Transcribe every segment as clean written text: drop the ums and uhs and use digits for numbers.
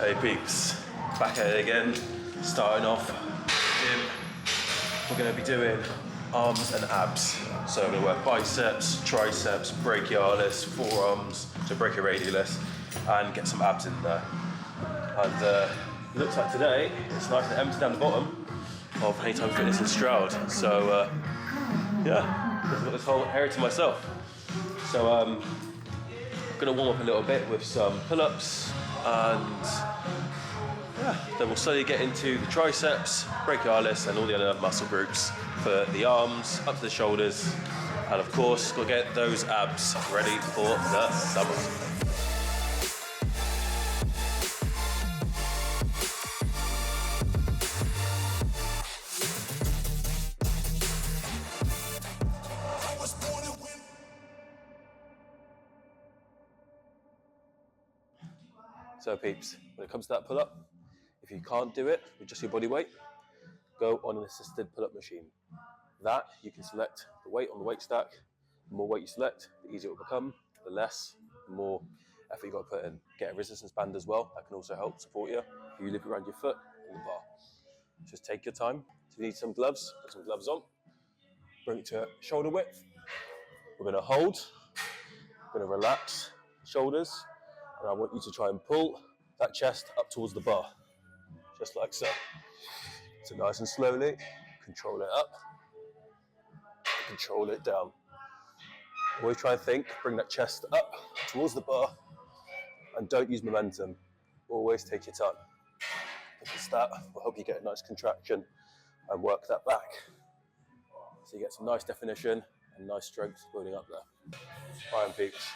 Hey peeps, back at it again, starting off gym. We're going to be doing arms and abs. So we're going to work biceps, triceps, brachialis, forearms, so brachioradialis, and get some abs in there. And it looks like today it's nice and empty down the bottom of Anytime Fitness in Stroud. So yeah, I've got this whole area to myself. So I'm going to warm up a little bit with some pull-ups, and yeah, then we'll slowly get into the triceps, brachialis, and all the other muscle groups for the arms, up to the shoulders, and of course, got to get those abs ready for the summer. So peeps, when it comes to that pull-up, if you can't do it with just your body weight, go on an assisted pull-up machine. That you can select the weight on the weight stack. The more weight you select, the easier it will become. The less, the more effort you got to put in. Get a resistance band as well. That can also help support you. If you loop it around your foot and the bar. Just take your time. If you need some gloves, put some gloves on. Bring it to shoulder width. We're going to hold. We're going to relax shoulders. And I want you to try and pull that chest up towards the bar. Just like so. So nice and slowly, control it up, control it down. Always try and think, bring that chest up towards the bar, and don't use momentum. Always take your time. Because that will help you get a nice contraction and work that back. So you get some nice definition and nice strength building up there. Fine peeps.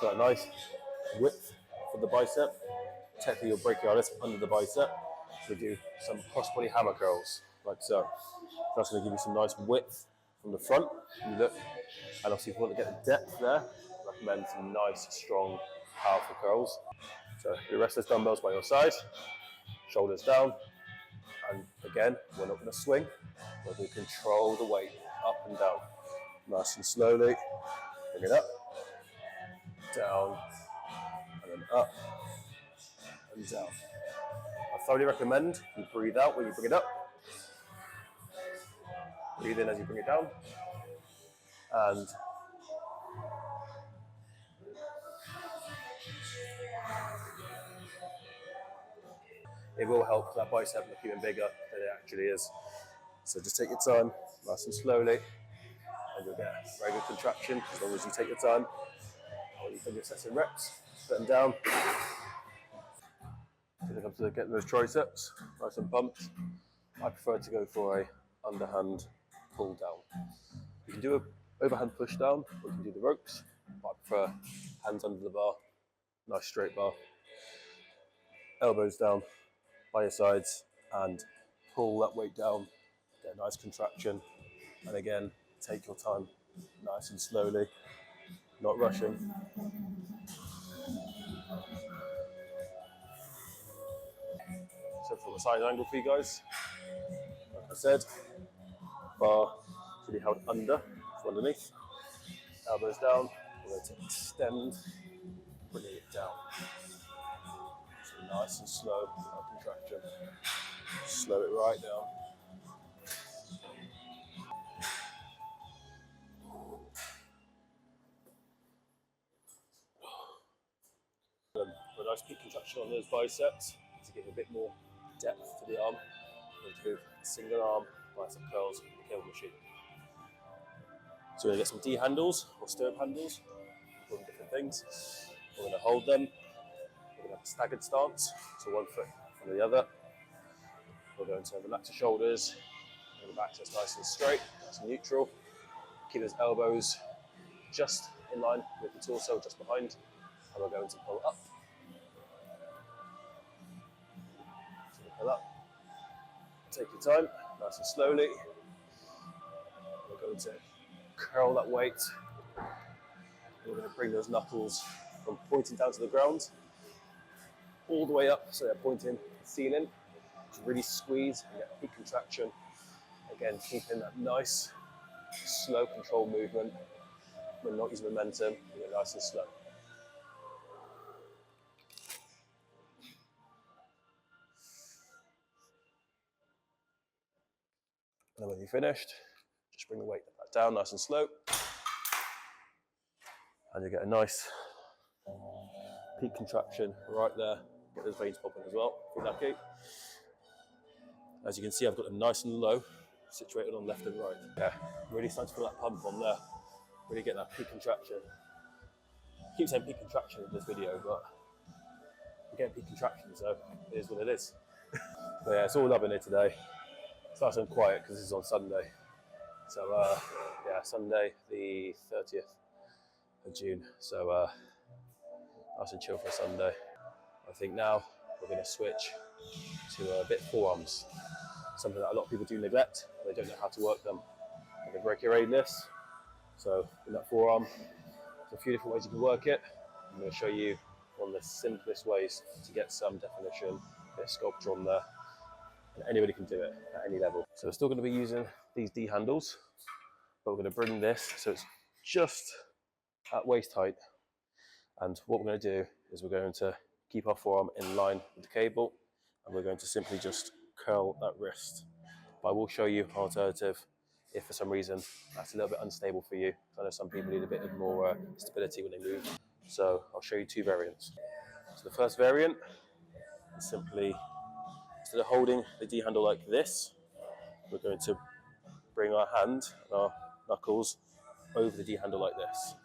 So a nice width for the bicep. Technically your brachialis under the bicep. So we do some crossbody hammer curls, like so. That's going to give you some nice width from the front. You look, and obviously if you want to get the depth there, I recommend some nice, strong, powerful curls. So you rest those dumbbells by your side, shoulders down, and again, we're not going to swing, we're going to control the weight up and down. Nice and slowly, bring it up, down, and then up, and down. I thoroughly recommend you breathe out when you bring it up, breathe in as you bring it down, and it will help that bicep look even bigger than it actually is. So just take your time, nice and slowly, and you'll get a very good contraction as long as you take your time. When you put your sets and reps, put them down. When it comes to getting those triceps, nice and pumped, I prefer to go for a underhand pull down. You can do an overhand push down, or you can do the ropes, but I prefer hands under the bar, nice straight bar, elbows down by your sides, and pull that weight down, get a nice contraction, and again, take your time, nice and slowly, not rushing. So from a side angle for you guys, like I said, bar should be held under, so underneath, elbows down, we're going to extend, bringing it down. So nice and slow, without contraction. Slow it right down. A nice peak contraction on those biceps to give a bit more depth to the arm. We'll do single arm bicep curls with the cable machine. So we're going to get some D handles or stirrup handles, doing different things. We're going to hold them. We're going to have a staggered stance, so one foot from the other. We're going to relax the shoulders, bring the back so it's nice and straight, nice and neutral. Keep those elbows just in line with the torso, just behind, and we're going to pull up. So we pull up. Take your time, nice and slowly. We're going to curl that weight. We're going to bring those knuckles from pointing down to the ground, all the way up so they're pointing to the ceiling. To really squeeze and get a peak contraction. Again, keeping that nice, slow control movement. We're not using momentum, we're nice and slow. And then when you're finished, just bring the weight back down nice and slow. And you get a nice peak contraction right there. Get those veins popping as well, if you're lucky. As you can see, I've got them nice and low, situated on left and right. Yeah, really starting to feel that pump on there. Really get that peak contraction. I keep saying peak contraction in this video, but I'm getting peak contraction, so it is what it is. But yeah, it's all love in here today. It's nice and quiet because this is on Sunday. So yeah, Sunday the 30th of June. So nice and chill for a Sunday. I think now we're going to switch to a bit forearms. Something that a lot of people do neglect. They don't know how to work them. They can break your radius. So in that forearm, there's a few different ways you can work it. I'm going to show you one of the simplest ways to get some definition, a bit of sculpture on there. And anybody can do it at any level. So we're still going to be using these D handles, but we're going to bring this so it's just at waist height. And what we're going to do is we're going to keep our forearm in line with the cable, and we're going to simply just curl that wrist. But I will show you an alternative if for some reason that's a little bit unstable for you. I know some people need a bit of more stability when they move. So I'll show you two variants. So the first variant is simply, instead of holding the D handle like this, we're going to bring our hand and our knuckles over the D handle like this.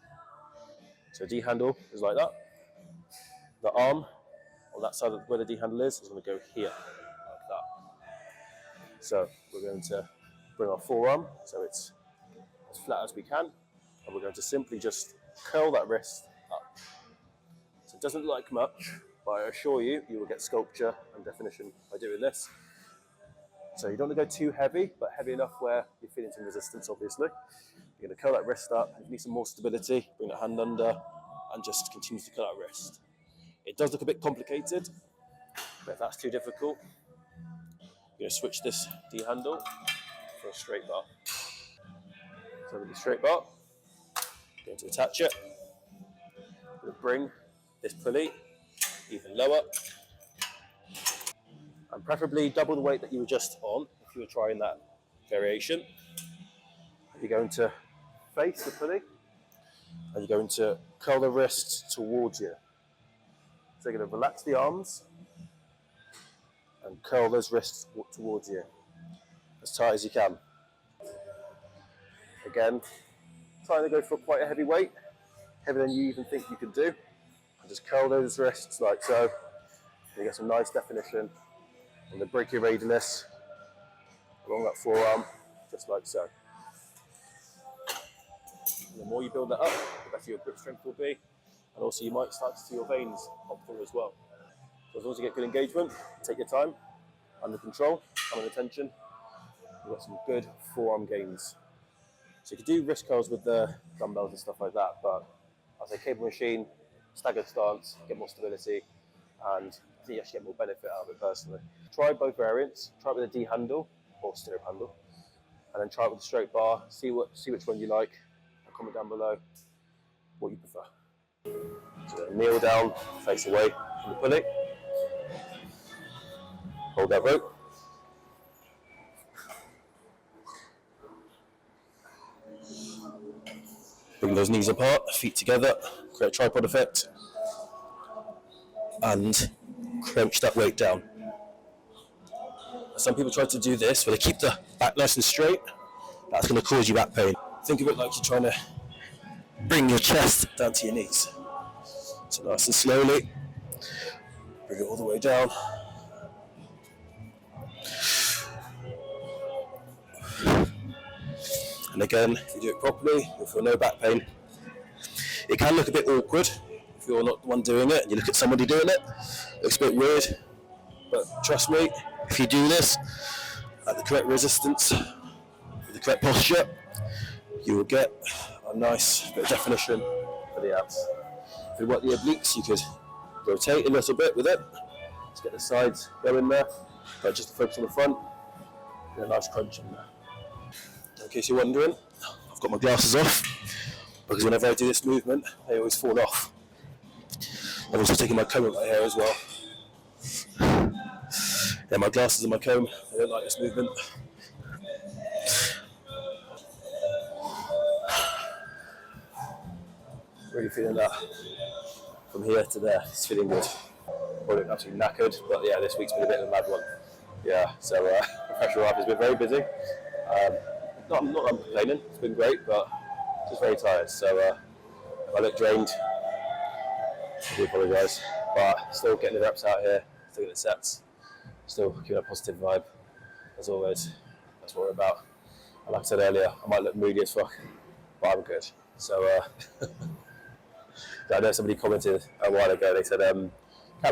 So D handle is like that. The arm on that side of where the D handle is going to go here, like that. So we're going to bring our forearm so it's as flat as we can, and we're going to simply just curl that wrist up. So it doesn't look like much, but I assure you, you will get sculpture and definition by doing this. So you don't want to go too heavy, but heavy enough where you're feeling some resistance, obviously. You're going to curl that wrist up. If you need some more stability, bring that hand under and just continue to curl that wrist. It does look a bit complicated, but if that's too difficult, you're going to switch this D handle for a straight bar. So with the straight bar, I'm going to attach it. I'm going to bring this pulley even lower, and preferably double the weight that you were just on if you were trying that variation. You're going to face the pulley, and you're going to curl the wrists towards you. So you're going to relax the arms and curl those wrists towards you as tight as you can. Again, trying to go for quite a heavy weight, heavier than you even think you can do. And just curl those wrists like so. You get some nice definition on the brachioradialis along that forearm, just like so. And the more you build that up, the better your grip strength will be. And also you might start to see your veins pop through as well. So as long as you get good engagement, take your time, under control, under attention, you've got some good forearm gains. So you could do wrist curls with the dumbbells and stuff like that, but I'd say cable machine, staggered stance, get more stability, and I think you actually get more benefit out of it personally. Try both variants, try it with a D handle or stirrup handle, and then try it with a straight bar, see which one you like, and comment down below what you prefer. So kneel down, face away from the pulley, hold that rope. Bring those knees apart, feet together, create a tripod effect, and crunch that weight down. Some people try to do this where they keep the back nice and straight. That's going to cause you back pain. Think of it like you're trying to bring your chest down to your knees. So nice and slowly, bring it all the way down. And again, if you do it properly, you'll feel no back pain. It can look a bit awkward if you're not the one doing it and you look at somebody doing it. It looks a bit weird, but trust me, if you do this at the correct resistance, with the correct posture, you will get a nice bit of definition for the abs. If you work the obliques, you could rotate a little bit with it to get the sides going there, but just to focus on the front, get a nice crunch in there. In case you're wondering, I've got my glasses off because whenever I do this movement, they always fall off. I've also taken my comb in my hair as well. Yeah, my glasses and my comb, I don't like this movement. Really feeling that from here to there. It's feeling good. Probably absolutely knackered, but yeah, this week's been a bit of a mad one. Yeah, so professional life has been very busy. Not I'm complaining, it's been great, but just very tired. So if I look drained, I do apologise. But still getting the reps out here, still getting the sets, still keeping a positive vibe, as always. That's what we're about. And like I said earlier, I might look moody as fuck, but I'm good. So I know somebody commented a while ago, they said, Cam,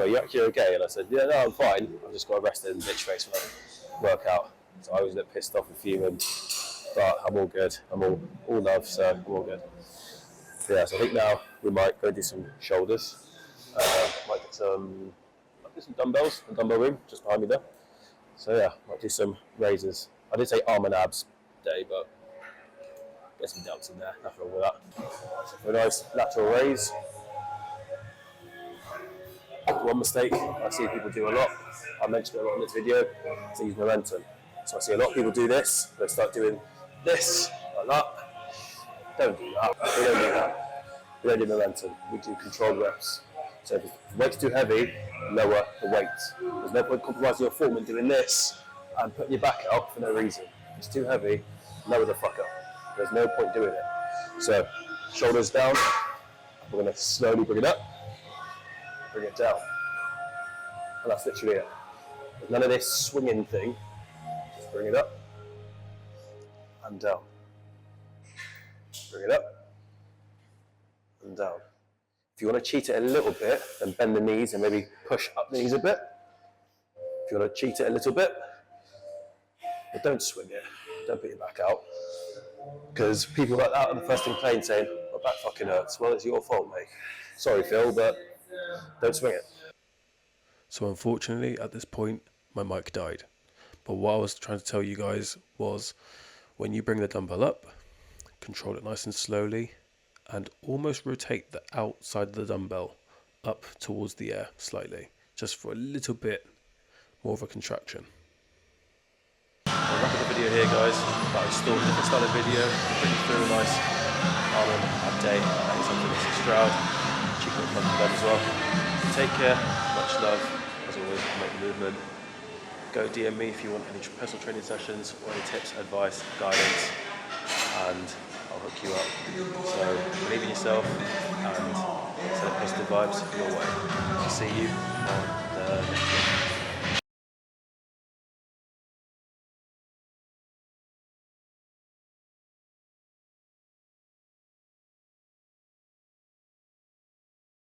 are you actually okay? And I said, yeah, no, I'm fine. I've just got arrested and bitch face when I work out. So I always look pissed off and fuming, but I'm all good. I'm all love, so I'm all good. So yeah, so I think now we might go do some shoulders. Might get some dumbbells in the dumbbell room just behind me there. So yeah, might do some raises. I did say arm and abs day, but get some delts in there, nothing wrong with that. So for a nice lateral raise. One mistake I see people do a lot, I mentioned it a lot in this video, is to use momentum. So I see a lot of people do this, they start doing this, like that. Don't do that. We don't do that. We don't do momentum. We do controlled reps. So if the weight's too heavy, lower the weight. There's no point compromising your form and doing this and putting your back out for no reason. If it's too heavy, lower the fuck up. There's no point doing it. So shoulders down. We're going to slowly bring it up, bring it down. And that's literally it. There's none of this swinging thing. Just bring it up and down. Bring it up and down. If you want to cheat it a little bit, then bend the knees and maybe push up the knees a bit. If you want to cheat it a little bit, but don't swing it. Don't put your back out. Because people like that are the first thing playing saying, my back fucking hurts. Well, it's your fault, mate. Sorry, Phil, but don't swing it. So unfortunately, at this point, my mic died. But what I was trying to tell you guys was, when you bring the dumbbell up, control it nice and slowly, and almost rotate the outside of the dumbbell up towards the air slightly, just for a little bit more of a contraction. I'll wrap up the video here, guys. That was still a different style of video. Bring you through a nice arm and ab day. That is something Mrs. Stroud. Cheeky little plug for them as well. Take care. Much love. As always, make the movement. Go DM me if you want any personal training sessions or any tips, advice, guidance, and I'll hook you up. So believe in yourself and send positive vibes your way. I'll see you on